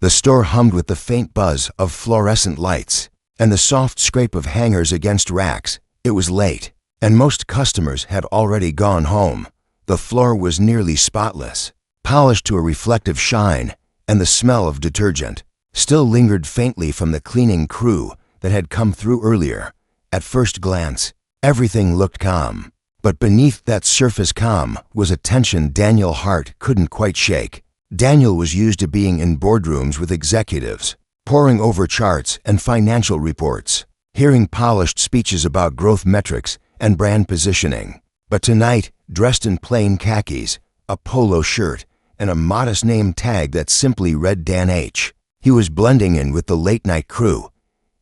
The store hummed with the faint buzz of fluorescent lights and the soft scrape of hangers against racks. It was late, and most customers had already gone home. The floor was nearly spotless, polished to a reflective shine, and the smell of detergent still lingered faintly from the cleaning crew that had come through earlier. At first glance, everything looked calm, but beneath that surface calm was a tension Daniel's heart couldn't quite shake. Daniel was used to being in boardrooms with executives, poring over charts and financial reports, hearing polished speeches about growth metrics and brand positioning. But tonight, dressed in plain khakis, a polo shirt, and a modest name tag that simply read Dan H., he was blending in with the late-night crew.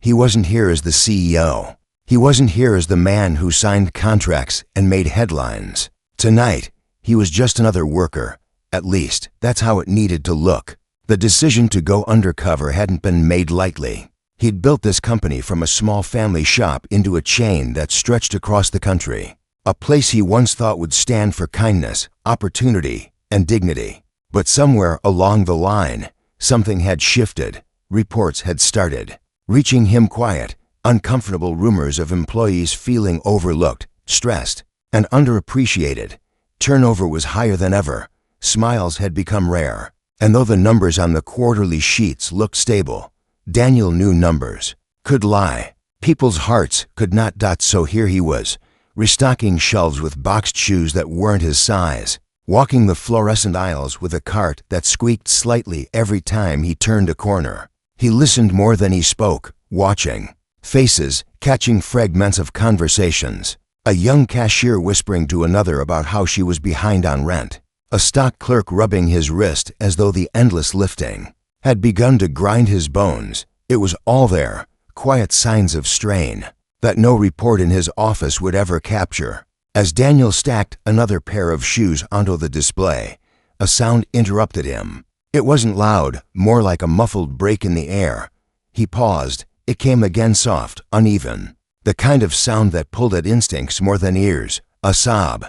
He wasn't here as the CEO. He wasn't here as the man who signed contracts and made headlines. Tonight, he was just another worker. At least, that's how it needed to look. The decision to go undercover hadn't been made lightly. He'd built this company from a small family shop into a chain that stretched across the country, a place he once thought would stand for kindness, opportunity, and dignity. But somewhere along the line, something had shifted. Reports had started reaching him, quiet, uncomfortable rumors of employees feeling overlooked, stressed, and underappreciated. Turnover was higher than ever. Smiles had become rare. And though the numbers on the quarterly sheets looked stable, Daniel knew numbers could lie. People's hearts could not. So here he was, restocking shelves with boxed shoes that weren't his size, walking the fluorescent aisles with a cart that squeaked slightly every time he turned a corner. He listened more than he spoke, watching faces, catching fragments of conversations. A young cashier whispering to another about how she was behind on rent. A stock clerk rubbing his wrist as though the endless lifting had begun to grind his bones. It was all there, quiet signs of strain that no report in his office would ever capture. As Daniel stacked another pair of shoes onto the display, a sound interrupted him. It wasn't loud, more like a muffled break in the air. He paused. It came again, soft, uneven, the kind of sound that pulled at instincts more than ears, a sob.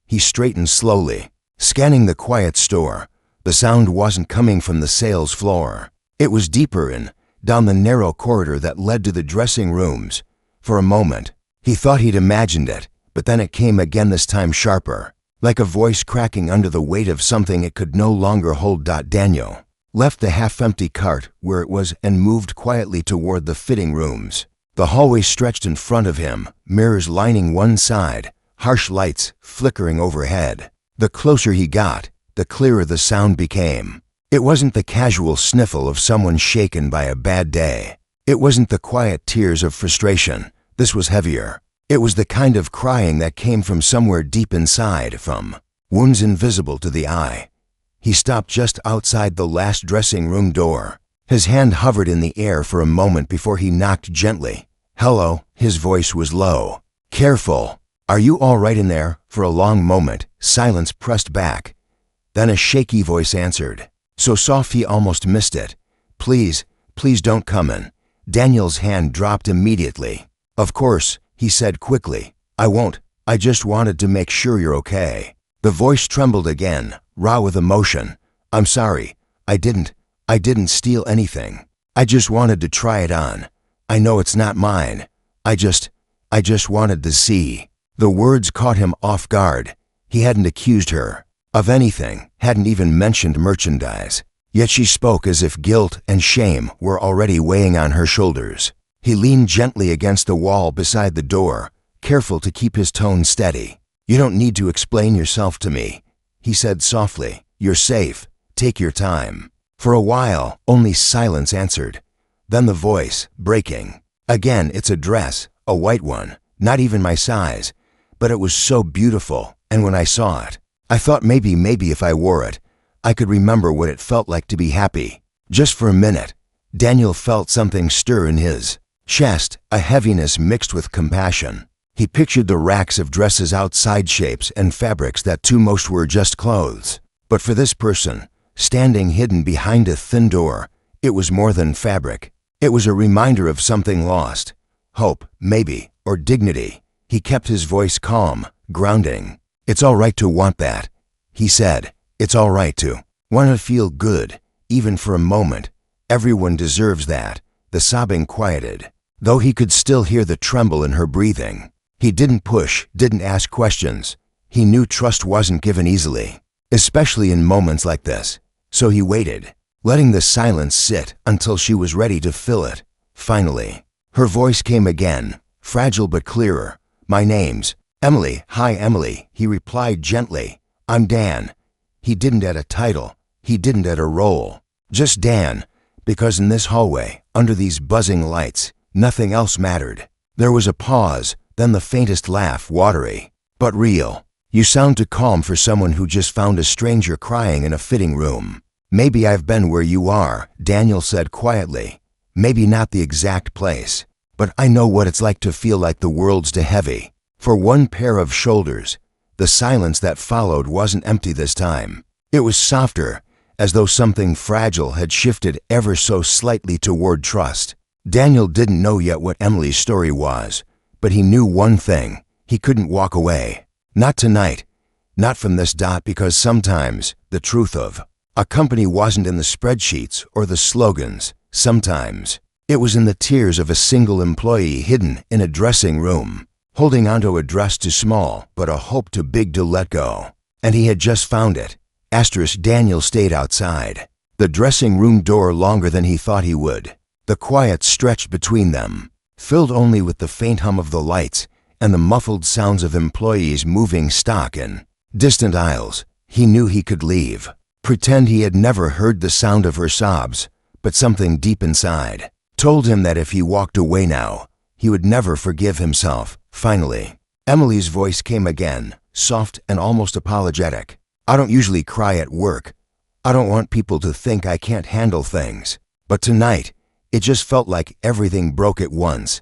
He straightened slowly, scanning the quiet store. The sound wasn't coming from the sales floor. It was deeper in, down the narrow corridor that led to the dressing rooms. For a moment, he thought he'd imagined it, but then it came again, this time sharper, like a voice cracking under the weight of something it could no longer hold. Daniel left the half-empty cart where it was and moved quietly toward the fitting rooms. The hallway stretched in front of him, mirrors lining one side, harsh lights flickering overhead. The closer he got, the clearer the sound became. It wasn't the casual sniffle of someone shaken by a bad day. It wasn't the quiet tears of frustration. This was heavier. It was the kind of crying that came from somewhere deep inside, from wounds invisible to the eye. He stopped just outside the last dressing room door. His hand hovered in the air for a moment before he knocked gently. "Hello," his voice was low. "Careful. Are you all right in there?" For a long moment, silence pressed back. Then a shaky voice answered, so soft he almost missed it. Please don't come in." Daniel's hand dropped immediately. "Of course," he said quickly. "I won't. I just wanted to make sure you're okay." The voice trembled again, raw with emotion. "I'm sorry. I didn't steal anything. I just wanted to try it on. I know it's not mine. I just wanted to see." The words caught him off guard. He hadn't accused her of anything, hadn't even mentioned merchandise. Yet she spoke as if guilt and shame were already weighing on her shoulders. He leaned gently against the wall beside the door, careful to keep his tone steady. "You don't need to explain yourself to me," he said softly. "You're safe. Take your time." For a while, only silence answered. Then the voice, breaking. "Again, it's a dress, a white one, not even my size. But it was so beautiful, and when I saw it, I thought maybe if I wore it, I could remember what it felt like to be happy." Just for a minute, Daniel felt something stir in his chest, a heaviness mixed with compassion. He pictured the racks of dresses, outside shapes and fabrics that to most were just clothes. But for this person, standing hidden behind a thin door, it was more than fabric. It was a reminder of something lost. Hope, maybe, or dignity. He kept his voice calm, grounding. "It's all right to want that," he said. "It's all right to want to feel good, even for a moment." Everyone deserves that." The sobbing quieted, though he could still hear the tremble in her breathing. He didn't push, didn't ask questions. He knew trust wasn't given easily, especially in moments like this. So he waited, letting the silence sit until she was ready to fill it. Finally, her voice came again, fragile but clearer. "My name's Emily." "Hi, Emily," he replied gently. "I'm Dan." He didn't add a title. He didn't add a role. Just Dan, because in this hallway, under these buzzing lights, nothing else mattered. There was a pause, then the faintest laugh, watery, but real. "You sound too calm for someone who just found a stranger crying in a fitting room." "Maybe I've been where you are," Daniel said quietly. "Maybe not the exact place, but I know what it's like to feel like the world's too heavy for one pair of shoulders." The silence that followed wasn't empty this time. It was softer, as though something fragile had shifted ever so slightly toward trust. Daniel didn't know yet what Emily's story was, but he knew one thing: he couldn't walk away. Not tonight. Not from this dot, because sometimes the truth of a company wasn't in the spreadsheets or the slogans. Sometimes it was in the tears of a single employee hidden in a dressing room, holding onto a dress too small but a hope too big to let go. And he had just found it. Daniel stayed outside the dressing room door longer than he thought he would. The quiet stretched between them, filled only with the faint hum of the lights and the muffled sounds of employees moving stock in distant aisles. He knew he could leave, pretend he had never heard the sound of her sobs, but something deep inside told him that if he walked away now, he would never forgive himself. Finally, Emily's voice came again, soft and almost apologetic. "I don't usually cry at work. I don't want people to think I can't handle things. But tonight, it just felt like everything broke at once."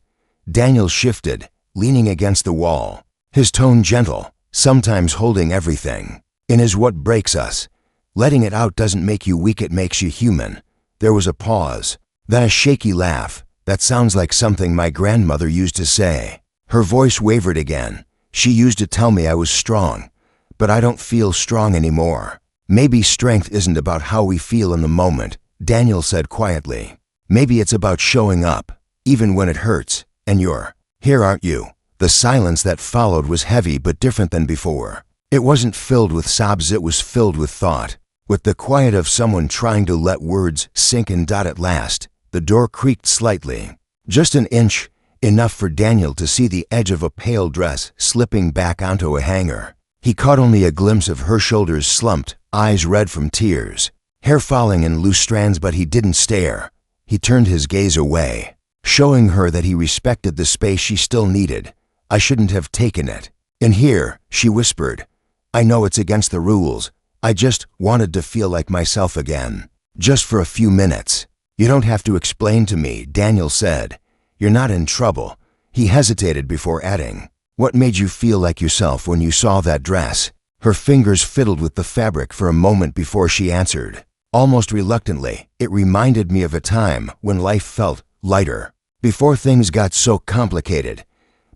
Daniel shifted, leaning against the wall, his tone gentle. "Sometimes holding everything in is what breaks us. Letting it out doesn't make you weak, it makes you human." There was a pause, then a shaky laugh. "That sounds like something my grandmother used to say." Her voice wavered again. "She used to tell me I was strong, but I don't feel strong anymore." "Maybe strength isn't about how we feel in the moment," Daniel said quietly. "Maybe it's about showing up, even when it hurts, and you're here, aren't you?" The silence that followed was heavy but different than before. It wasn't filled with sobs, it was filled with thought, with the quiet of someone trying to let words sink in. At last, the door creaked slightly, just an inch, enough for Daniel to see the edge of a pale dress slipping back onto a hanger. He caught only a glimpse of her shoulders slumped, eyes red from tears, hair falling in loose strands, but he didn't stare. He turned his gaze away, showing her that he respected the space she still needed. "I shouldn't have taken it in here," she whispered. "I know it's against the rules. I just wanted to feel like myself again, just for a few minutes." "You don't have to explain to me," Daniel said. "You're not in trouble." He hesitated before adding, "What made you feel like yourself when you saw that dress?" Her fingers fiddled with the fabric for a moment before she answered, almost reluctantly. "It reminded me of a time when life felt lighter, before things got so complicated,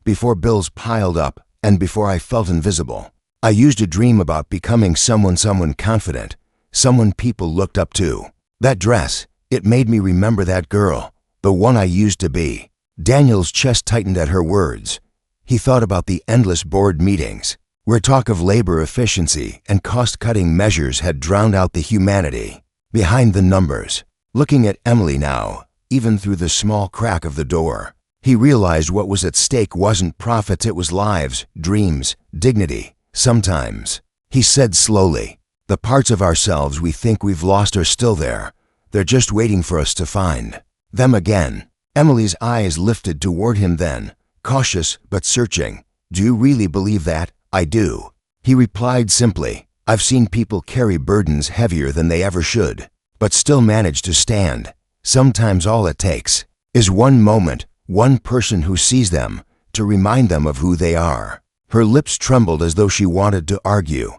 before bills piled up, and before I felt invisible. I used to dream about becoming someone confident, someone people looked up to. That dress, it made me remember that girl, the one I used to be." Daniel's chest tightened at her words. He thought about the endless board meetings, where talk of labor efficiency and cost-cutting measures had drowned out the humanity behind the numbers. Looking at Emily now, even through the small crack of the door, he realized what was at stake wasn't profits, it was lives, dreams, dignity. "Sometimes," he said slowly, "the parts of ourselves we think we've lost are still there. They're just waiting for us to find them again." Emily's eyes lifted toward him then, cautious but searching. "Do you really believe that?" "I do," he replied simply. "I've seen people carry burdens heavier than they ever should, but still manage to stand. Sometimes all it takes is one moment, one person who sees them, to remind them of who they are." Her lips trembled as though she wanted to argue,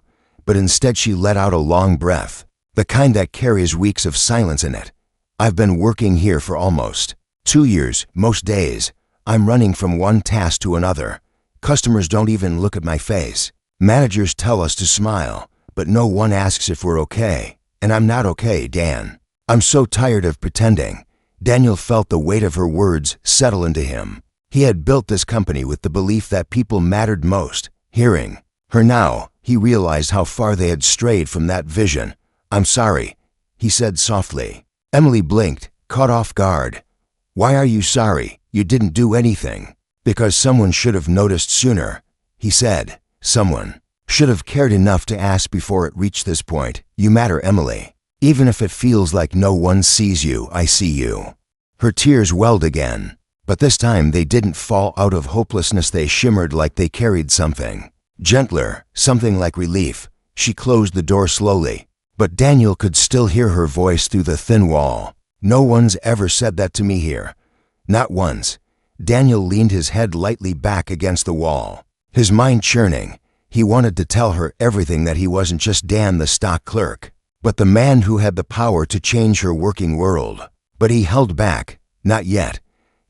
but instead she let out a long breath, the kind that carries weeks of silence in it. "I've been working here for almost 2 years. Most days, I'm running from one task to another. Customers don't even look at my face. Managers tell us to smile, but no one asks if we're okay. And I'm not okay, Dan." I'm so tired of pretending. Daniel felt the weight of her words settle into him. He had built this company with the belief that people mattered most. Hearing her now, he realized how far they had strayed from that vision. I'm sorry, he said softly. Emily blinked, caught off guard. Why are you sorry? You didn't do anything. Because someone should have noticed sooner, he said. Someone should have cared enough to ask before it reached this point. You matter, Emily. Even if it feels like no one sees you, I see you. Her tears welled again, but this time they didn't fall out of hopelessness. They shimmered like they carried something gentler, something like relief. She closed the door slowly, but Daniel could still hear her voice through the thin wall. No one's ever said that to me here. Not once. Daniel leaned his head lightly back against the wall, his mind churning. He wanted to tell her everything, that he wasn't just Dan the stock clerk, but the man who had the power to change her working world. But he held back. Not yet.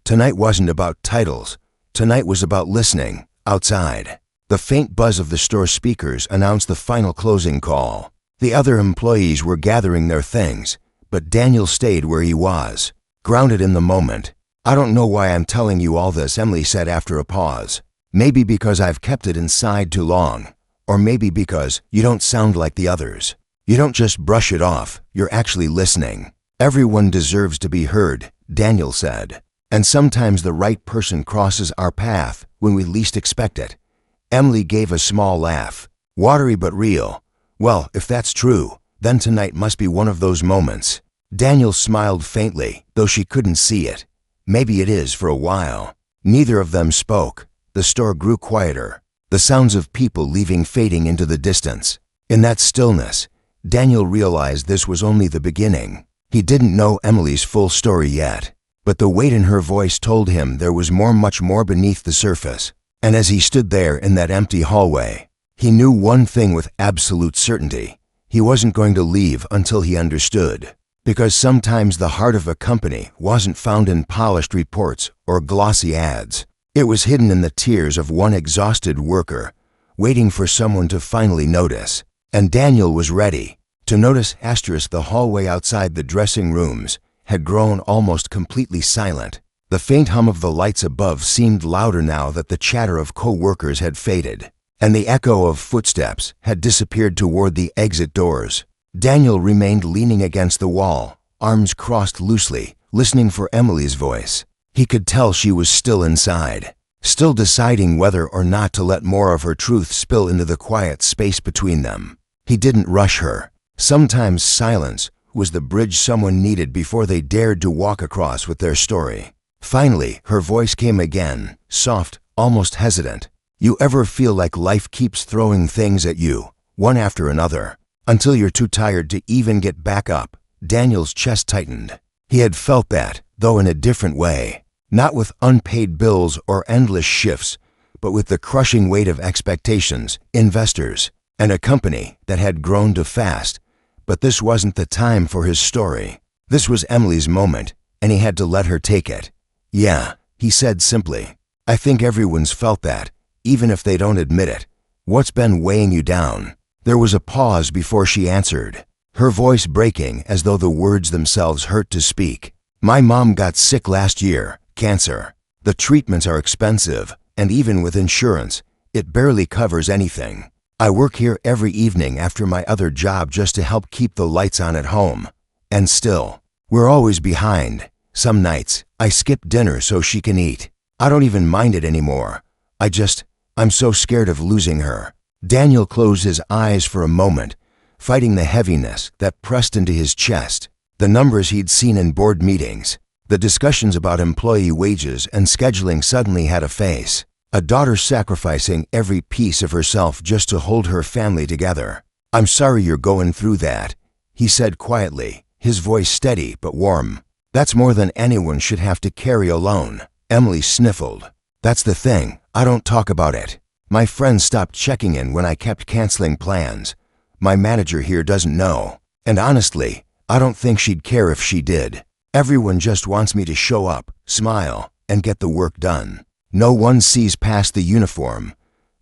Tonight wasn't about titles. Tonight was about listening. Outside, the faint buzz of the store speakers announced the final closing call. The other employees were gathering their things, but Daniel stayed where he was, grounded in the moment. I don't know why I'm telling you all this, Emily said after a pause. Maybe because I've kept it inside too long, or maybe because you don't sound like the others. You don't just brush it off, you're actually listening. Everyone deserves to be heard, Daniel said. And sometimes the right person crosses our path when we least expect it. Emily gave a small laugh, watery but real. Well, if that's true, then tonight must be one of those moments. Daniel smiled faintly, though she couldn't see it. Maybe it is for a while. Neither of them spoke. The store grew quieter, the sounds of people leaving fading into the distance. In that stillness, Daniel realized this was only the beginning. He didn't know Emily's full story yet, but the weight in her voice told him there was much more beneath the surface. And as he stood there in that empty hallway, he knew one thing with absolute certainty. He wasn't going to leave until he understood. Because sometimes the heart of a company wasn't found in polished reports or glossy ads. It was hidden in the tears of one exhausted worker, waiting for someone to finally notice. And Daniel was ready to notice. The hallway outside the dressing rooms had grown almost completely silent. The faint hum of the lights above seemed louder now that the chatter of co-workers had faded, and the echo of footsteps had disappeared toward the exit doors. Daniel remained leaning against the wall, arms crossed loosely, listening for Emily's voice. He could tell she was still inside, still deciding whether or not to let more of her truth spill into the quiet space between them. He didn't rush her. Sometimes silence was the bridge someone needed before they dared to walk across with their story. Finally, her voice came again, soft, almost hesitant. You ever feel like life keeps throwing things at you, one after another, until you're too tired to even get back up? Daniel's chest tightened. He had felt that, though in a different way. Not with unpaid bills or endless shifts, but with the crushing weight of expectations, investors, and a company that had grown too fast. But this wasn't the time for his story. This was Emily's moment, and he had to let her take it. Yeah, he said simply. I think everyone's felt that, even if they don't admit it. What's been weighing you down? There was a pause before she answered, her voice breaking as though the words themselves hurt to speak. My mom got sick last year, cancer. The treatments are expensive, and even with insurance, it barely covers anything. I work here every evening after my other job just to help keep the lights on at home. And still, we're always behind. Some nights, I skip dinner so she can eat. I don't even mind it anymore. I'm so scared of losing her. Daniel closed his eyes for a moment, fighting the heaviness that pressed into his chest. The numbers he'd seen in board meetings, the discussions about employee wages and scheduling suddenly had a face. A daughter sacrificing every piece of herself just to hold her family together. I'm sorry you're going through that, he said quietly, his voice steady but warm. That's more than anyone should have to carry alone. Emily sniffled. That's the thing, I don't talk about it. My friends stopped checking in when I kept canceling plans. My manager here doesn't know. And honestly, I don't think she'd care if she did. Everyone just wants me to show up, smile, and get the work done. No one sees past the uniform.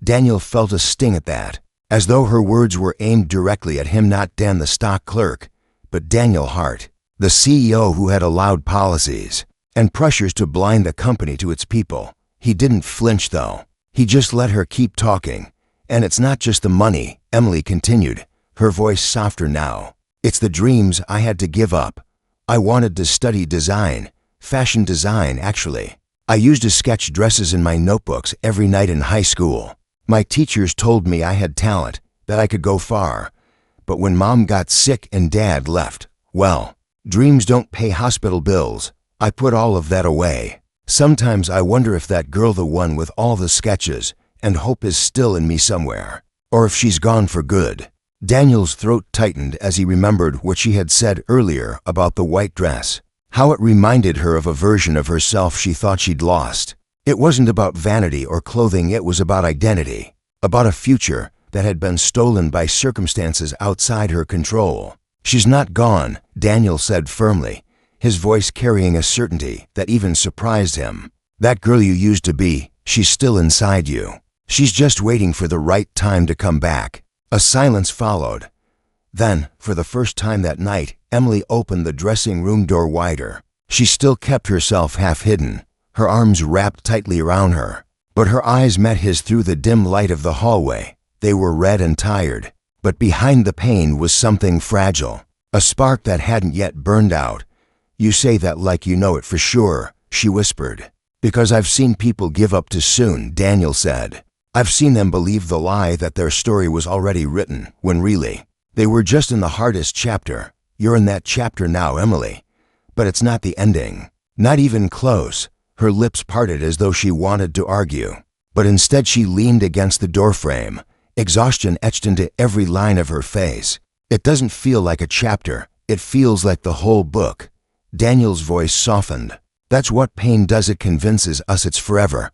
Daniel felt a sting at that, as though her words were aimed directly at him, not Dan the stock clerk, but Daniel Hart. The CEO who had allowed policies and pressures to blind the company to its people. He didn't flinch though. He just let her keep talking. And it's not just the money, Emily continued, her voice softer now. It's the dreams I had to give up. I wanted to study design, fashion design actually. I used to sketch dresses in my notebooks every night in high school. My teachers told me I had talent, that I could go far. But when Mom got sick and Dad left, well, dreams don't pay hospital bills. I put all of that away. Sometimes I wonder if that girl, the one with all the sketches and hope, is still in me somewhere, or if she's gone for good. Daniel's throat tightened as he remembered what she had said earlier about the white dress, how it reminded her of a version of herself she thought she'd lost. It wasn't about vanity or clothing, it was about identity, about a future that had been stolen by circumstances outside her control. She's not gone, Daniel said firmly, his voice carrying a certainty that even surprised him. That girl you used to be, she's still inside you. She's just waiting for the right time to come back. A silence followed. Then, for the first time that night, Emily opened the dressing room door wider. She still kept herself half hidden, her arms wrapped tightly around her. But her eyes met his through the dim light of the hallway. They were red and tired. But behind the pain was something fragile, a spark that hadn't yet burned out. You say that like you know it for sure, she whispered. Because I've seen people give up too soon, Daniel said. I've seen them believe the lie that their story was already written, when really, they were just in the hardest chapter. You're in that chapter now, Emily. But it's not the ending. Not even close. Her lips parted as though she wanted to argue. But instead she leaned against the doorframe, exhaustion etched into every line of her face. It doesn't feel like a chapter. It feels like the whole book. Daniel's voice softened. That's what pain does, it convinces us it's forever.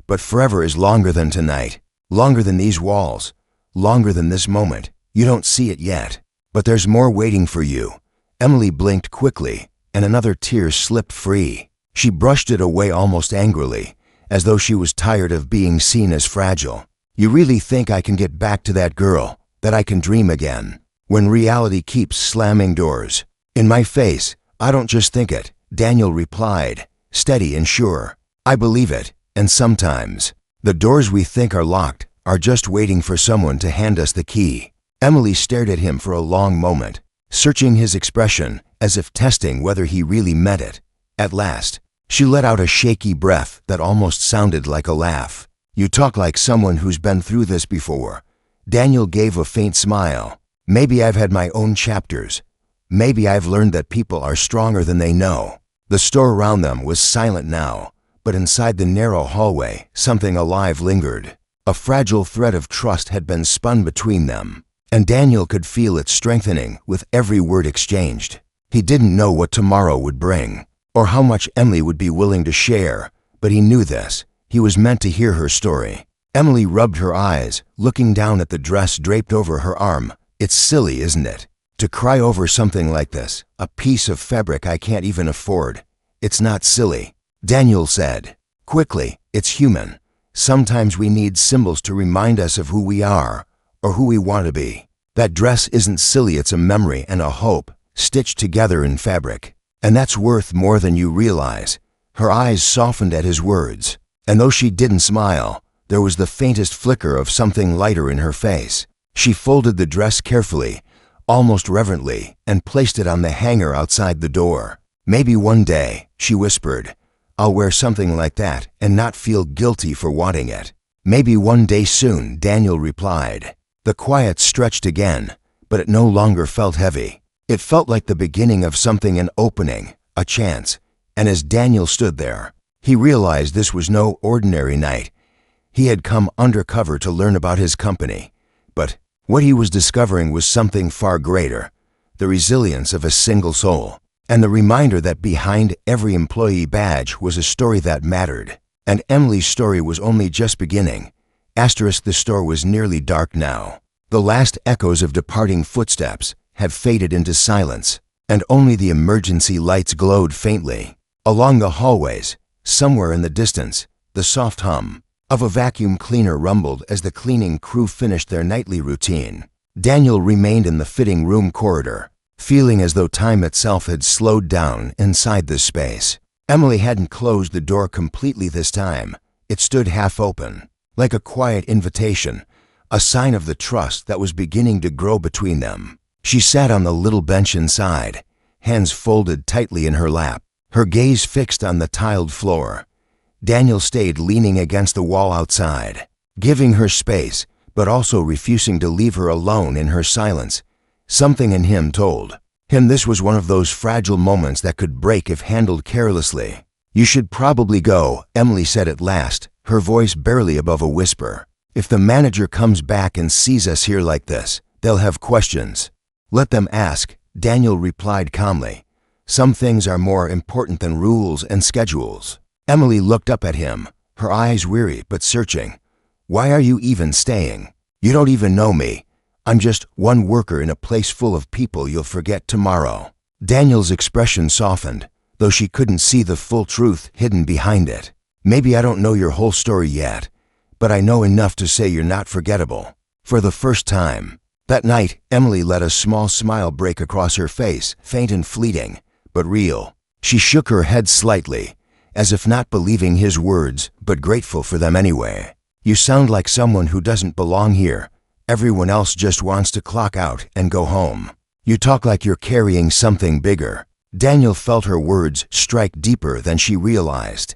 But forever is longer than tonight, longer than these walls, longer than this moment. You don't see it yet, but there's more waiting for you. Emily blinked quickly, and another tear slipped free. She brushed it away almost angrily, as though she was tired of being seen as fragile. You really think I can get back to that girl, that I can dream again, when reality keeps slamming doors in my face? I don't just think it, Daniel replied, steady and sure. I believe it, and sometimes the doors we think are locked are just waiting for someone to hand us the key. Emily stared at him for a long moment, searching his expression as if testing whether he really meant it. At last, she let out a shaky breath that almost sounded like a laugh. You talk like someone who's been through this before. Daniel gave a faint smile. Maybe I've had my own chapters. Maybe I've learned that people are stronger than they know. The store around them was silent now, but inside the narrow hallway, something alive lingered. A fragile thread of trust had been spun between them, and Daniel could feel it strengthening with every word exchanged. He didn't know what tomorrow would bring, or how much Emily would be willing to share, but he knew this. He was meant to hear her story. Emily rubbed her eyes, looking down at the dress draped over her arm. It's silly, isn't it? To cry over something like this, a piece of fabric I can't even afford. It's not silly, Daniel said. Quickly, it's human. Sometimes we need symbols to remind us of who we are, or who we want to be. That dress isn't silly, it's a memory and a hope, stitched together in fabric. And that's worth more than you realize. Her eyes softened at his words, and though she didn't smile, there was the faintest flicker of something lighter in her face. She folded the dress carefully, almost reverently, and placed it on the hanger outside the door. Maybe one day, she whispered, I'll wear something like that and not feel guilty for wanting it. Maybe one day soon, Daniel replied. The quiet stretched again, but it no longer felt heavy. It felt like the beginning of something, an opening, a chance. And as Daniel stood there, he realized this was no ordinary night. He had come undercover to learn about his company. But what he was discovering was something far greater, the resilience of a single soul, and the reminder that behind every employee badge was a story that mattered. And Emily's story was only just beginning. The store was nearly dark now. The last echoes of departing footsteps had faded into silence, and only the emergency lights glowed faintly. Along the hallways, somewhere in the distance, the soft hum of a vacuum cleaner rumbled as the cleaning crew finished their nightly routine. Daniel remained in the fitting room corridor, feeling as though time itself had slowed down inside this space. Emily hadn't closed the door completely this time. It stood half open, like a quiet invitation, a sign of the trust that was beginning to grow between them. She sat on the little bench inside, hands folded tightly in her lap, her gaze fixed on the tiled floor. Daniel stayed leaning against the wall outside, giving her space, but also refusing to leave her alone in her silence. Something in him told him this was one of those fragile moments that could break if handled carelessly. "You should probably go," Emily said at last, her voice barely above a whisper. "If the manager comes back and sees us here like this, they'll have questions." "Let them ask," Daniel replied calmly. "Some things are more important than rules and schedules." Emily looked up at him, her eyes weary but searching. "Why are you even staying? You don't even know me. I'm just one worker in a place full of people you'll forget tomorrow." Daniel's expression softened, though she couldn't see the full truth hidden behind it. "Maybe I don't know your whole story yet, but I know enough to say you're not forgettable." For the first time that night, Emily let a small smile break across her face, faint and fleeting, but real. She shook her head slightly, as if not believing his words, but grateful for them anyway. "You sound like someone who doesn't belong here. Everyone else just wants to clock out and go home. You talk like you're carrying something bigger." Daniel felt her words strike deeper than she realized.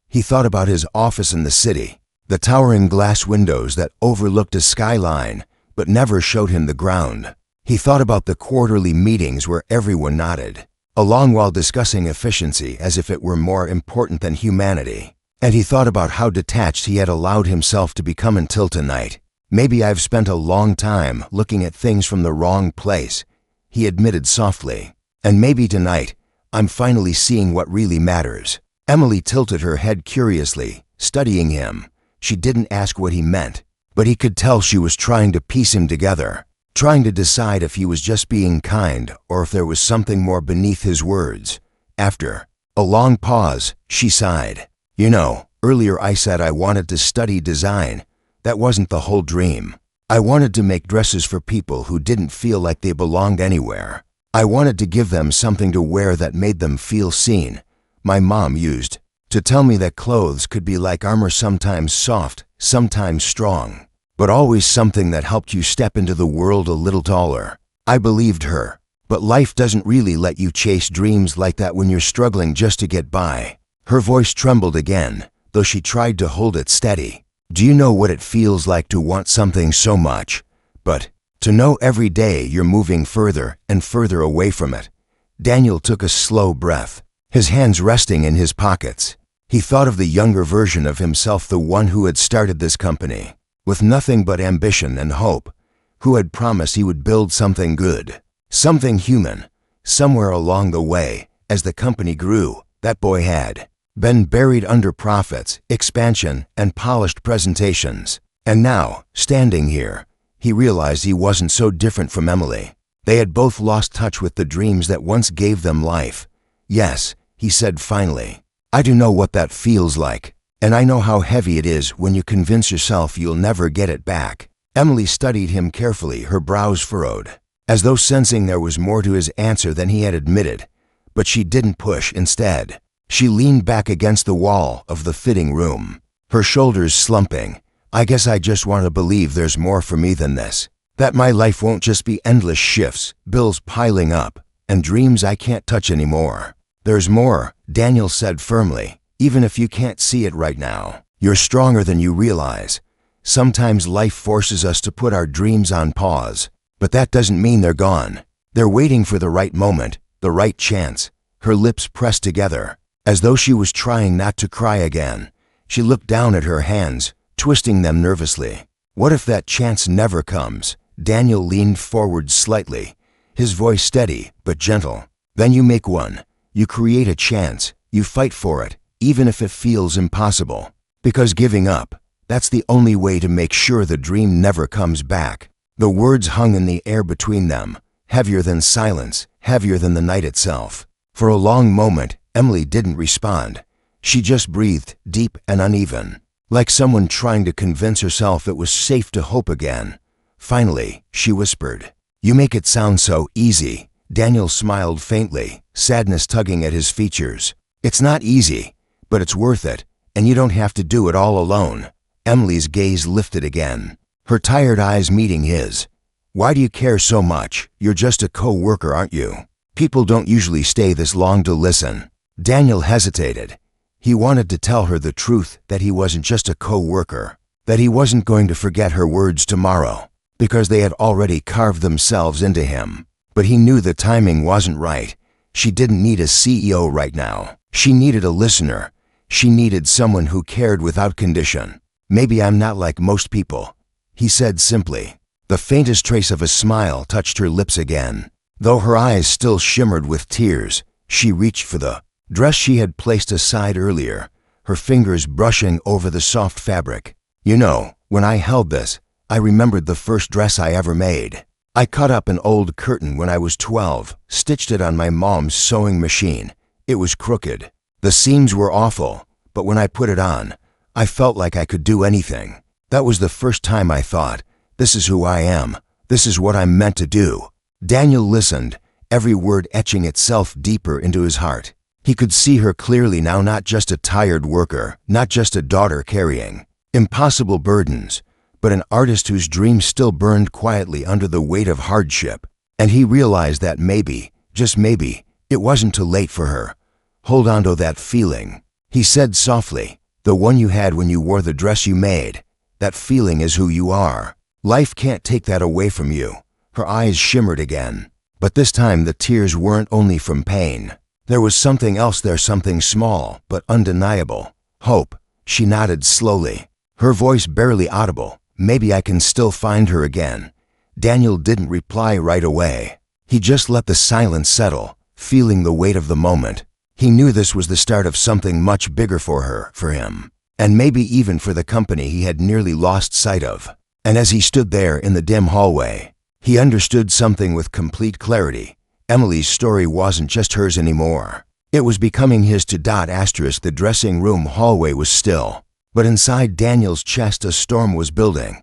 He thought about his office in the city, the towering glass windows that overlooked a skyline but never showed him the ground. He thought about the quarterly meetings where everyone nodded along while discussing efficiency as if it were more important than humanity. And he thought about how detached he had allowed himself to become until tonight. "Maybe I've spent a long time looking at things from the wrong place," he admitted softly. "And maybe tonight, I'm finally seeing what really matters." Emily tilted her head curiously, studying him. She didn't ask what he meant, but he could tell she was trying to piece him together, trying to decide if he was just being kind or if there was something more beneath his words. After a long pause, she sighed. "You know, earlier I said I wanted to study design. That wasn't the whole dream. I wanted to make dresses for people who didn't feel like they belonged anywhere. I wanted to give them something to wear that made them feel seen. My mom used to tell me that clothes could be like armor, sometimes soft, sometimes strong, but always something that helped you step into the world a little taller." I believed her. But life doesn't really let you chase dreams like that when you're struggling just to get by. Her voice trembled again, though she tried to hold it steady. "Do you know what it feels like to want something so much, but to know every day you're moving further and further away from it?" Daniel took a slow breath, his hands resting in his pockets. He thought of the younger version of himself, the one who had started this company, with nothing but ambition and hope, who had promised he would build something good, something human. Somewhere along the way, as the company grew, that boy had been buried under profits, expansion, and polished presentations. And now, standing here, he realized he wasn't so different from Emily. They had both lost touch with the dreams that once gave them life. "Yes," he said finally, "I do know what that feels like, and I know how heavy it is when you convince yourself you'll never get it back." Emily studied him carefully, her brows furrowed, as though sensing there was more to his answer than he had admitted. But she didn't push. Instead, she leaned back against the wall of the fitting room, her shoulders slumping. "I guess I just want to believe there's more for me than this. That my life won't just be endless shifts, bills piling up, and dreams I can't touch anymore." "There's more," Daniel said firmly, "even if you can't see it right now. You're stronger than you realize. Sometimes life forces us to put our dreams on pause, but that doesn't mean they're gone. They're waiting for the right moment, the right chance." Her lips pressed together, as though she was trying not to cry again. She looked down at her hands, twisting them nervously. "What if that chance never comes?" Daniel leaned forward slightly, his voice steady but gentle. "Then you make one. You create a chance. You fight for it, even if it feels impossible. Because giving up, that's the only way to make sure the dream never comes back." The words hung in the air between them, heavier than silence, heavier than the night itself. For a long moment, Emily didn't respond. She just breathed, deep and uneven, like someone trying to convince herself it was safe to hope again. Finally, she whispered, "You make it sound so easy." Daniel smiled faintly, sadness tugging at his features. It's not easy, but it's worth it, and you don't have to do it all alone. Emily's gaze lifted again, her tired eyes meeting his. Why do you care so much? You're just a co-worker, aren't you? People don't usually stay this long to listen. Daniel hesitated. He wanted to tell her the truth, that he wasn't just a co-worker, that he wasn't going to forget her words tomorrow, because they had already carved themselves into him. But he knew the timing wasn't right. She didn't need a CEO right now. She needed a listener. She needed someone who cared without condition. Maybe I'm not like most people, he said simply. The faintest trace of a smile touched her lips again. Though her eyes still shimmered with tears, she reached for the dress she had placed aside earlier, her fingers brushing over the soft fabric. You know, when I held this, I remembered the first dress I ever made. I cut up an old curtain when I was 12, stitched it on my mom's sewing machine. It was crooked. The seams were awful, but when I put it on, I felt like I could do anything. That was the first time I thought, this is who I am. This is what I'm meant to do. Daniel listened, every word etching itself deeper into his heart. He could see her clearly now, not just a tired worker, not just a daughter carrying impossible burdens, but an artist whose dreams still burned quietly under the weight of hardship. And he realized that maybe, just maybe, it wasn't too late for her. Hold on to that feeling, he said softly, the one you had when you wore the dress you made. That feeling is who you are. Life can't take that away from you. Her eyes shimmered again, but this time the tears weren't only from pain. There was something else there, something small but undeniable. Hope. She nodded slowly, her voice barely audible. Maybe I can still find her again. Daniel didn't reply right away. He just let the silence settle, feeling the weight of the moment. He knew this was the start of something much bigger for her, for him, and maybe even for the company he had nearly lost sight of. And as he stood there in the dim hallway, he understood something with complete clarity. Emily's story wasn't just hers anymore. It was becoming his too. The dressing room hallway was still, but inside Daniel's chest a storm was building.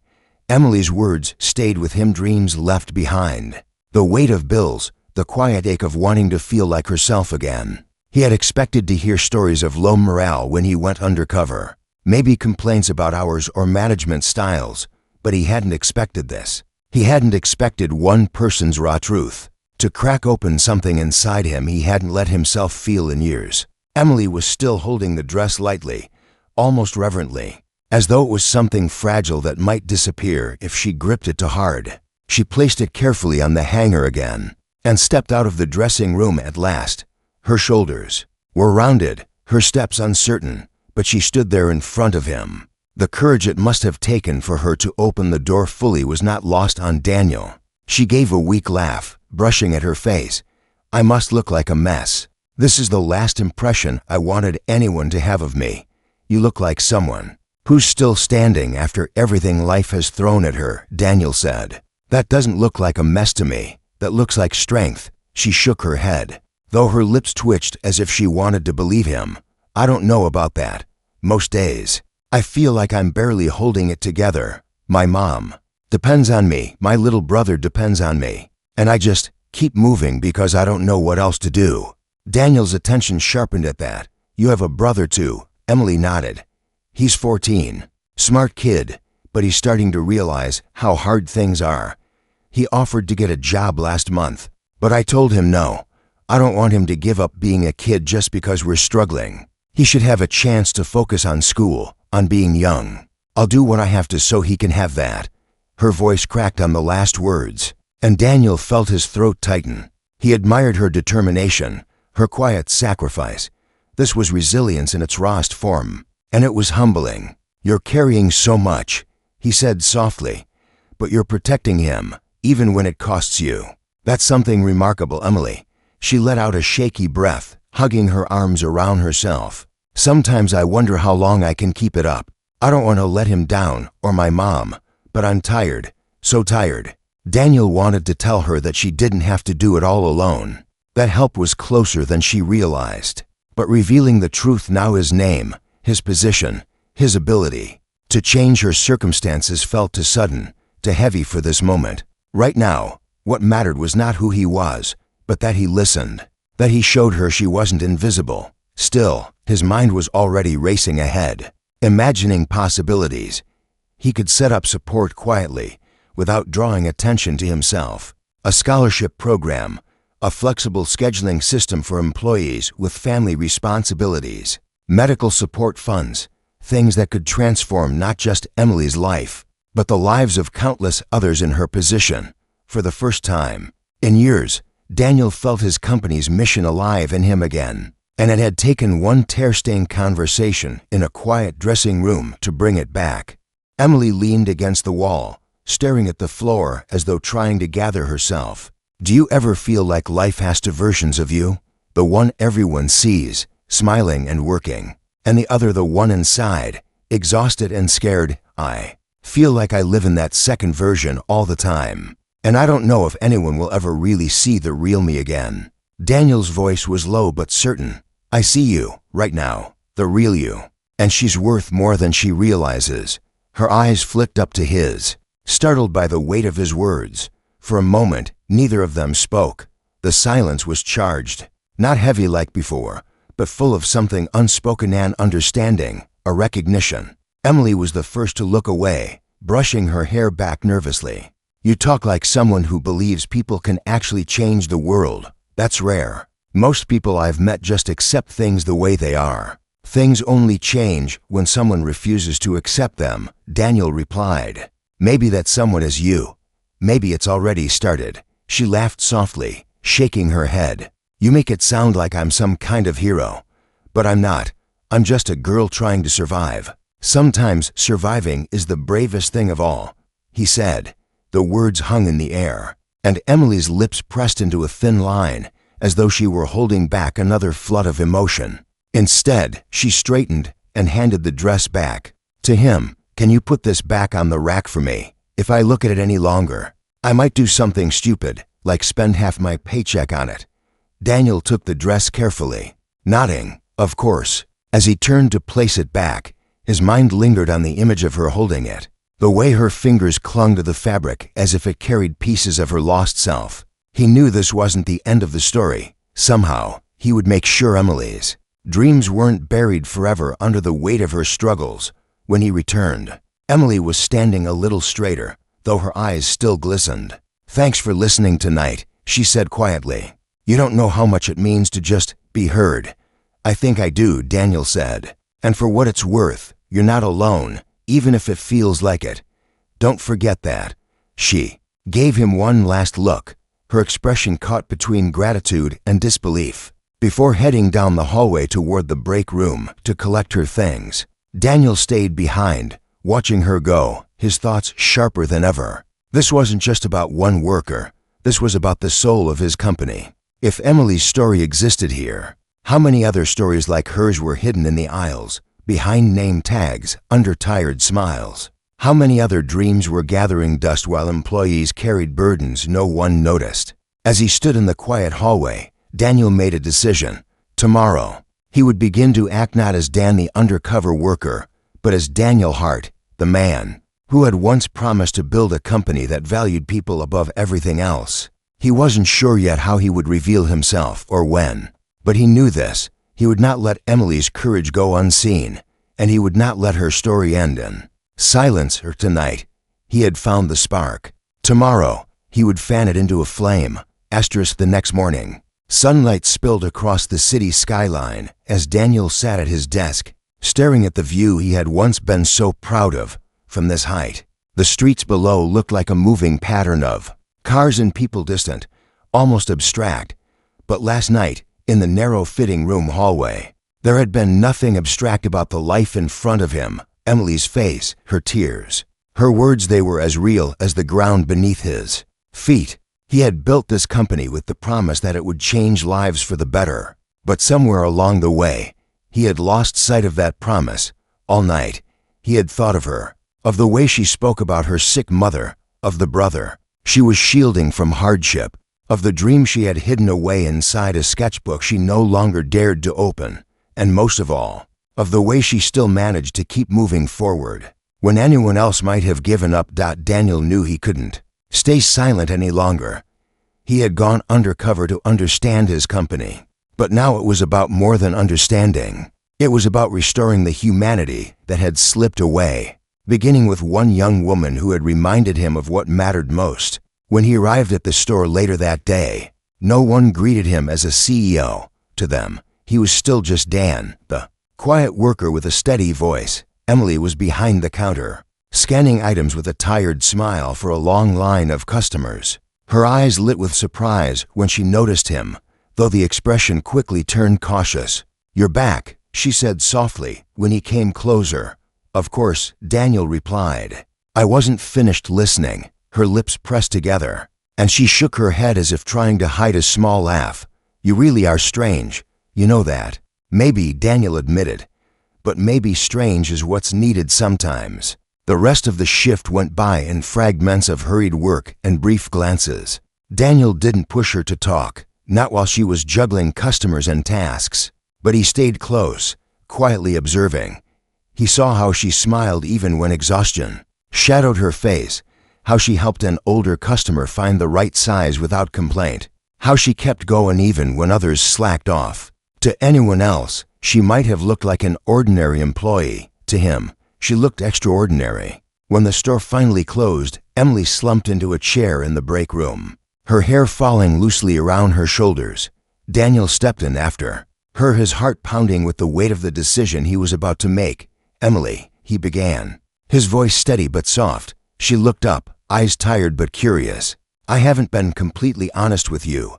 Emily's words stayed with him, dreams left behind. The weight of bills, the quiet ache of wanting to feel like herself again. He had expected to hear stories of low morale when he went undercover, maybe complaints about hours or management styles, but he hadn't expected this. He hadn't expected one person's raw truth to crack open something inside him he hadn't let himself feel in years. Emily was still holding the dress lightly, almost reverently, as though it was something fragile that might disappear if she gripped it too hard. She placed it carefully on the hanger again and stepped out of the dressing room at last. Her shoulders were rounded, her steps uncertain, but she stood there in front of him. The courage it must have taken for her to open the door fully was not lost on Daniel. She gave a weak laugh, brushing at her face. I must look like a mess. This is the last impression I wanted anyone to have of me. You look like someone who's still standing after everything life has thrown at her, Daniel said. That doesn't look like a mess to me. That looks like strength. She shook her head, though her lips twitched as if she wanted to believe him. I don't know about that. Most days, I feel like I'm barely holding it together. My mom depends on me. My little brother depends on me. And I just keep moving because I don't know what else to do. Daniel's attention sharpened at that. You have a brother too, Emily nodded. He's 14. Smart kid, but he's starting to realize how hard things are. He offered to get a job last month, but I told him no. I don't want him to give up being a kid just because we're struggling. He should have a chance to focus on school, on being young. I'll do what I have to so he can have that. Her voice cracked on the last words, and Daniel felt his throat tighten. He admired her determination, her quiet sacrifice. This was resilience in its rawest form, and it was humbling. You're carrying so much, he said softly, but you're protecting him, even when it costs you. That's something remarkable, Emily. She let out a shaky breath, hugging her arms around herself. Sometimes I wonder how long I can keep it up. I don't want to let him down, or my mom, but I'm tired, so tired. Daniel wanted to tell her that she didn't have to do it all alone. That help was closer than she realized. But revealing the truth now, his name, his position, his ability to change her circumstances felt too sudden, too heavy for this moment. Right now, what mattered was not who he was, but that he listened, that he showed her she wasn't invisible. Still, his mind was already racing ahead, imagining possibilities. He could set up support quietly, without drawing attention to himself. A scholarship program, a flexible scheduling system for employees with family responsibilities, medical support funds, things that could transform not just Emily's life, but the lives of countless others in her position. For the first time in years, Daniel felt his company's mission alive in him again, and it had taken one tear-stained conversation in a quiet dressing room to bring it back. Emily leaned against the wall, staring at the floor as though trying to gather herself. Do you ever feel like life has two versions of you? The one everyone sees, smiling and working, and the other the one inside, exhausted and scared. I feel like I live in that second version all the time, and I don't know if anyone will ever really see the real me again. Daniel's voice was low but certain. I see you, right now, the real you, and she's worth more than she realizes. Her eyes flicked up to his, startled by the weight of his words. For a moment, neither of them spoke. The silence was charged, not heavy like before, but full of something unspoken, an understanding, a recognition. Emily was the first to look away, brushing her hair back nervously. You talk like someone who believes people can actually change the world. That's rare. Most people I've met just accept things the way they are. Things only change when someone refuses to accept them, Daniel replied. Maybe that someone is you. Maybe it's already started. She laughed softly, shaking her head. You make it sound like I'm some kind of hero. But I'm not. I'm just a girl trying to survive. Sometimes surviving is the bravest thing of all, he said. The words hung in the air, and Emily's lips pressed into a thin line, as though she were holding back another flood of emotion. Instead, she straightened and handed the dress back. To him, can you put this back on the rack for me? If I look at it any longer, I might do something stupid, like spend half my paycheck on it. Daniel took the dress carefully, nodding, of course. As he turned to place it back, his mind lingered on the image of her holding it, the way her fingers clung to the fabric as if it carried pieces of her lost self. He knew this wasn't the end of the story. Somehow, he would make sure Emily's dreams weren't buried forever under the weight of her struggles. When he returned, Emily was standing a little straighter, though her eyes still glistened. Thanks for listening tonight, she said quietly. You don't know how much it means to just be heard. I think I do, Daniel said. And for what it's worth, you're not alone, even if it feels like it. Don't forget that. She gave him one last look, her expression caught between gratitude and disbelief. Before heading down the hallway toward the break room to collect her things, Daniel stayed behind, watching her go, his thoughts sharper than ever. This wasn't just about one worker. This was about the soul of his company. If Emily's story existed here, how many other stories like hers were hidden in the aisles, behind name tags, under tired smiles? How many other dreams were gathering dust while employees carried burdens no one noticed? As he stood in the quiet hallway, Daniel made a decision. Tomorrow, he would begin to act not as Dan the undercover worker, but as Daniel Hart, the man who had once promised to build a company that valued people above everything else. He wasn't sure yet how he would reveal himself or when, but he knew this. He would not let Emily's courage go unseen, and he would not let her story end in silence or tonight. He had found the spark. Tomorrow, he would fan it into a flame. The next morning, sunlight spilled across the city skyline as Daniel sat at his desk, staring at the view he had once been so proud of. From this height, the streets below looked like a moving pattern of cars and people, distant, almost abstract. But last night, in the narrow fitting room hallway, there had been nothing abstract about the life in front of him. Emily's face, her tears, her words, they were as real as the ground beneath his feet. He had built this company with the promise that it would change lives for the better. But somewhere along the way, he had lost sight of that promise. All night, he had thought of her, of the way she spoke about her sick mother, of the brother she was shielding from hardship, of the dream she had hidden away inside a sketchbook she no longer dared to open, and most of all, of the way she still managed to keep moving forward when anyone else might have given up. Daniel knew he couldn't stay silent any longer. He had gone undercover to understand his company. But now it was about more than understanding. It was about restoring the humanity that had slipped away, beginning with one young woman who had reminded him of what mattered most. When he arrived at the store later that day, no one greeted him as a CEO. To them, he was still just Dan, the quiet worker with a steady voice. Emily was behind the counter, scanning items with a tired smile for a long line of customers. Her eyes lit with surprise when she noticed him, though the expression quickly turned cautious. "You're back," she said softly when he came closer. "Of course," Daniel replied. "I wasn't finished listening." Her lips pressed together, and she shook her head as if trying to hide a small laugh. "You really are strange. You know that." "Maybe," Daniel admitted, "but maybe strange is what's needed sometimes." The rest of the shift went by in fragments of hurried work and brief glances. Daniel didn't push her to talk, not while she was juggling customers and tasks, but he stayed close, quietly observing. He saw how she smiled even when exhaustion shadowed her face, how she helped an older customer find the right size without complaint, how she kept going even when others slacked off. To anyone else, she might have looked like an ordinary employee. To him, she looked extraordinary. When the store finally closed, Emily slumped into a chair in the break room, her hair falling loosely around her shoulders. Daniel stepped in after her, his heart pounding with the weight of the decision he was about to make. "Emily," he began, his voice steady but soft. She looked up, eyes tired but curious. "I haven't been completely honest with you,"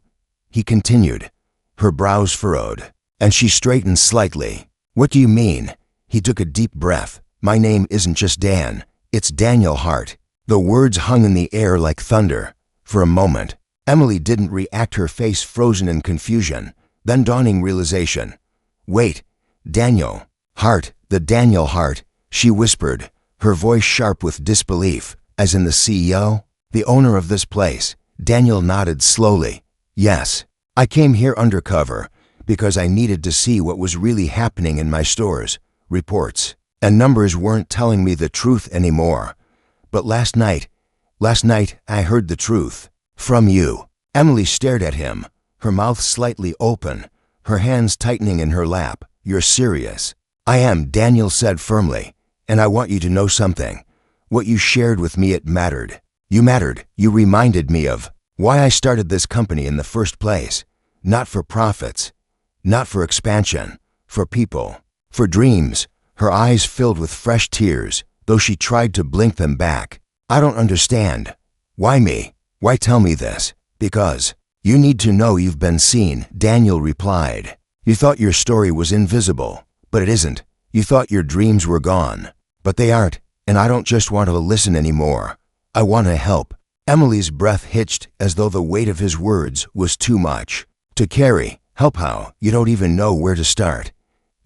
he continued, her brows furrowed, and she straightened slightly. "What do you mean?" He took a deep breath. "My name isn't just Dan, it's Daniel Hart." The words hung in the air like thunder. For a moment, Emily didn't react, her face frozen in confusion, then dawning realization. "Wait, Daniel Hart, the Daniel Hart," she whispered, her voice sharp with disbelief. "As in the CEO? The owner of this place?" Daniel nodded slowly. "Yes. I came here undercover because I needed to see what was really happening in my stores. Reports and numbers weren't telling me the truth anymore. But last night I heard the truth. From you." Emily stared at him, her mouth slightly open, her hands tightening in her lap. "You're serious?" "I am," Daniel said firmly, "and I want you to know something. What you shared with me, it mattered. You mattered. You reminded me of why I started this company in the first place. Not for profits, not for expansion, for people, for dreams." Her eyes filled with fresh tears, though she tried to blink them back. "I don't understand. Why me? Why tell me this?" "Because you need to know you've been seen," Daniel replied. "You thought your story was invisible, but it isn't. You thought your dreams were gone, but they aren't, and I don't just want to listen anymore. I want to help." Emily's breath hitched as though the weight of his words was too much to carry. "Help how? You don't even know where to start."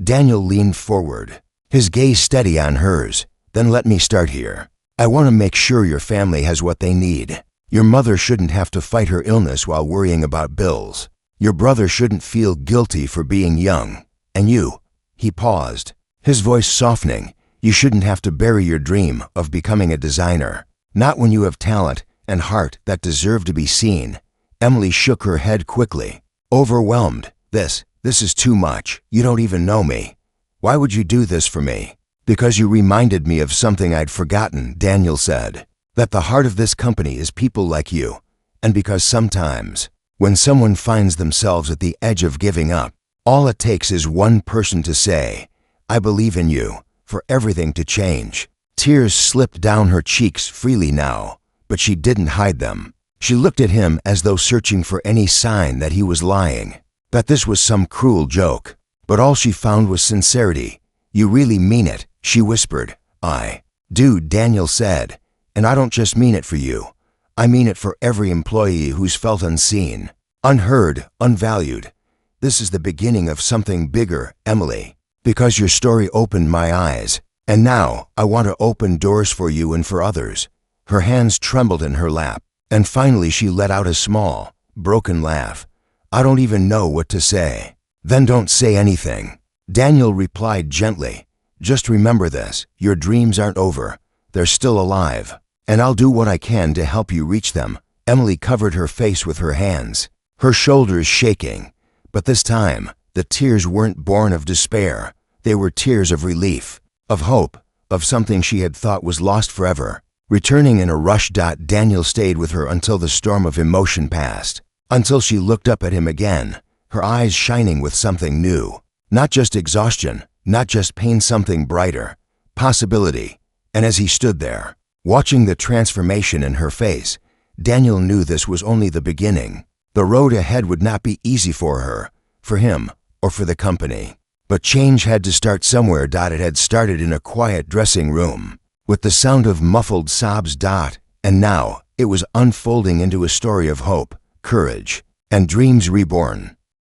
Daniel leaned forward, his gaze steady on hers. "Then let me start here. I want to make sure your family has what they need. Your mother shouldn't have to fight her illness while worrying about bills. Your brother shouldn't feel guilty for being young. And you," he paused, his voice softening, "you shouldn't have to bury your dream of becoming a designer. Not when you have talent and heart that deserve to be seen." Emily shook her head quickly, overwhelmed. This is too much. You don't even know me. Why would you do this for me?" "Because you reminded me of something I'd forgotten," Daniel said. "That the heart of this company is people like you. And because sometimes, when someone finds themselves at the edge of giving up, all it takes is one person to say, 'I believe in you,' for everything to change." Tears slipped down her cheeks freely now, but she didn't hide them. She looked at him as though searching for any sign that he was lying, that this was some cruel joke. But all she found was sincerity. "You really mean it," she whispered. "I do," Daniel said, "and I don't just mean it for you. I mean it for every employee who's felt unseen, unheard, unvalued. This is the beginning of something bigger, Emily, because your story opened my eyes, and now I want to open doors for you and for others." Her hands trembled in her lap, and finally she let out a small, broken laugh. "I don't even know what to say." "Then don't say anything," Daniel replied gently. "Just remember this, your dreams aren't over. They're still alive, and I'll do what I can to help you reach them." Emily covered her face with her hands, her shoulders shaking. But this time, the tears weren't born of despair. They were tears of relief, of hope, of something she had thought was lost forever. Returning in a rush, Daniel stayed with her until the storm of emotion passed, until she looked up at him again, her eyes shining with something new. Not just exhaustion, not just pain, something brighter, possibility. And as he stood there, watching the transformation in her face, Daniel knew this was only the beginning. The road ahead would not be easy for her, for him, or for the company. But change had to start somewhere. It had started in a quiet dressing room, with the sound of muffled sobs. And now it was unfolding into a story of hope, courage, and dreams reborn.